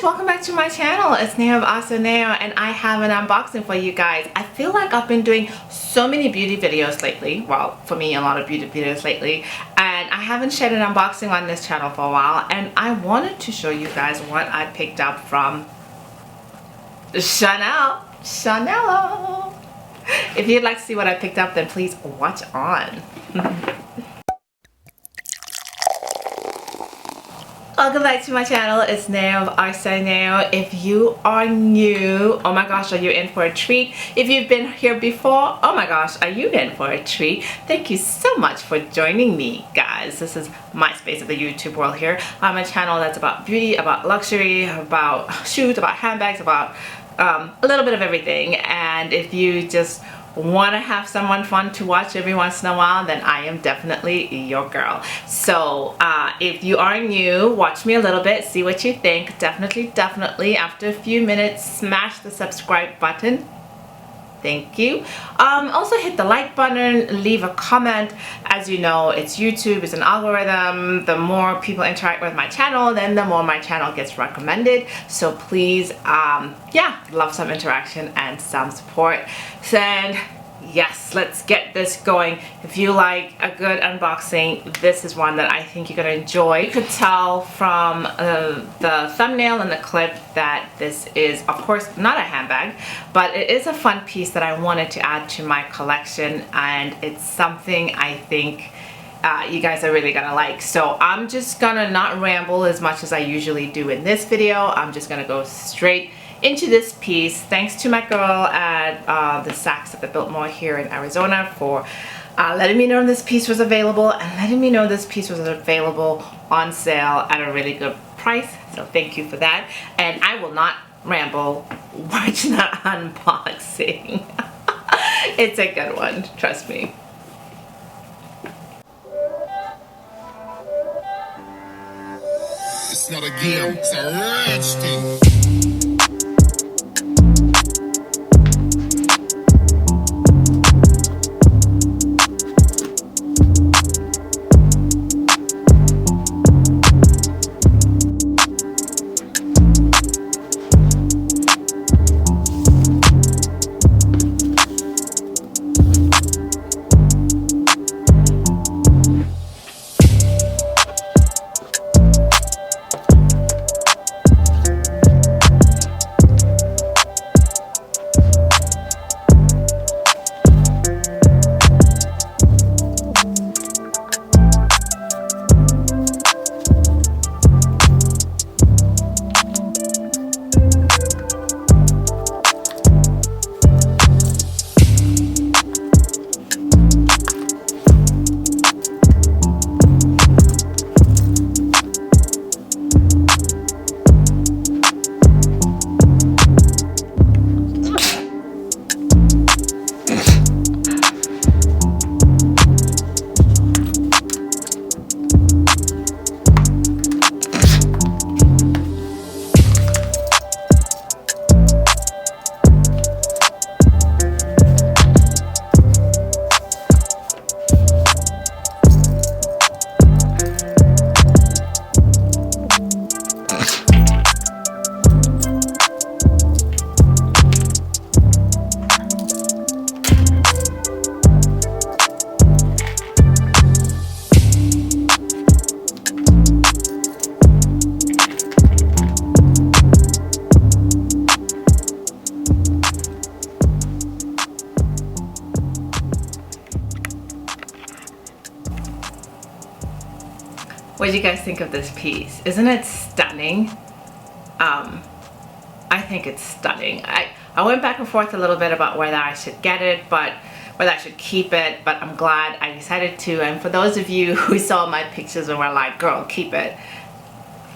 welcome back to my channel. It's Neo of AhhhSoNeo and I have an unboxing for you guys. I feel like I've been doing so many beauty videos lately. Well, for me, a lot of beauty videos lately, and I haven't shared an unboxing on this channel for a while, and I wanted to show you guys what I picked up from Chanel. If you'd like to see what I picked up, then please watch on. Welcome back to my channel. It's Neo of AhhhSoNeo. If you are new, oh my gosh, are you in for a treat? If you've been here before, oh my gosh, are you in for a treat? Thank you so much for joining me, guys. This is my space of the YouTube world here. I'm a channel that's about beauty, about luxury, about shoes, about handbags, about a little bit of everything. And if you just want to have someone fun to watch every once in a while, then I am definitely your girl. So if you are new, watch me a little bit, see what you think. Definitely after a few minutes, smash the subscribe button. Thank you. Also hit the like button, leave a comment. As you know, it's YouTube, it's an algorithm. The more people interact with my channel, then the more my channel gets recommended. So please, yeah, love some interaction and some support. And yes, let's get this going. If you like a good unboxing, this is one that I think you're gonna enjoy. You could tell from the thumbnail and the clip that this is, of course, not a handbag, but it is a fun piece that I wanted to add to my collection, and it's something I think you guys are really gonna like. So I'm just gonna not ramble as much as I usually do in this video. I'm just gonna go straight into this piece. Thanks to my girl at the Saks at the Biltmore here in Arizona for letting me know this piece was available and letting me know this piece was available on sale at a really good price. So thank you for that. And I will not ramble. Watch the unboxing. It's a good one, trust me. It's not a game, it's a rich thing. What do you guys think of this piece? Isn't it stunning? I think it's stunning. I went back and forth a little bit about whether I should get it, but whether I should keep it, but I'm glad I decided to. And for those of you who saw my pictures and were like, girl, keep it,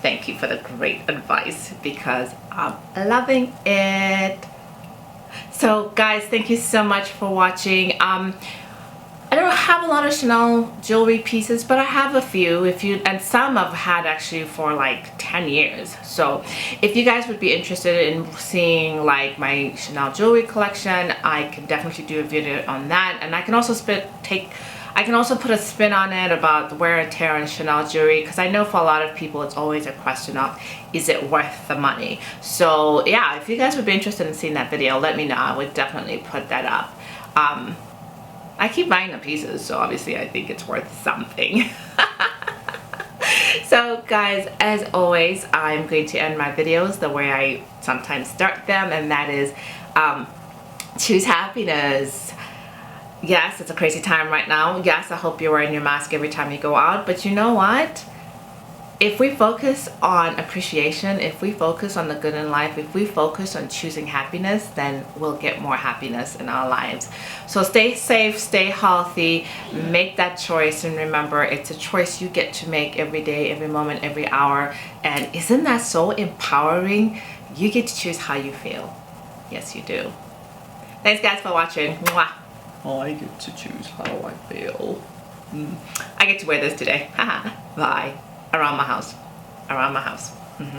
thank you for the great advice, because I'm loving it. So guys, thank you so much for watching. I don't have a lot of Chanel jewelry pieces, but I have a few. And some I've had actually for like 10 years. So if you guys would be interested in seeing like my Chanel jewelry collection, I can definitely do a video on that. And I can also I can also put a spin on it about the wear and tear on Chanel jewelry, because I know for a lot of people it's always a question of, is it worth the money? So yeah, if you guys would be interested in seeing that video, let me know. I would definitely put that up. I keep buying the pieces, so obviously I think it's worth something. So guys, as always, I'm going to end my videos the way I sometimes start them, and that is choose happiness. Yes, it's a crazy time right now. Yes, I hope you're wearing your mask every time you go out, but you know what? If we focus on appreciation, if we focus on the good in life, if we focus on choosing happiness, then we'll get more happiness in our lives. So stay safe, stay healthy, make that choice, and remember, it's a choice you get to make every day, every moment, every hour. And isn't that so empowering? You get to choose how you feel. Yes, you do. Thanks guys for watching. Mwah. I get to choose how I feel. I get to wear this today. Bye. Around my house.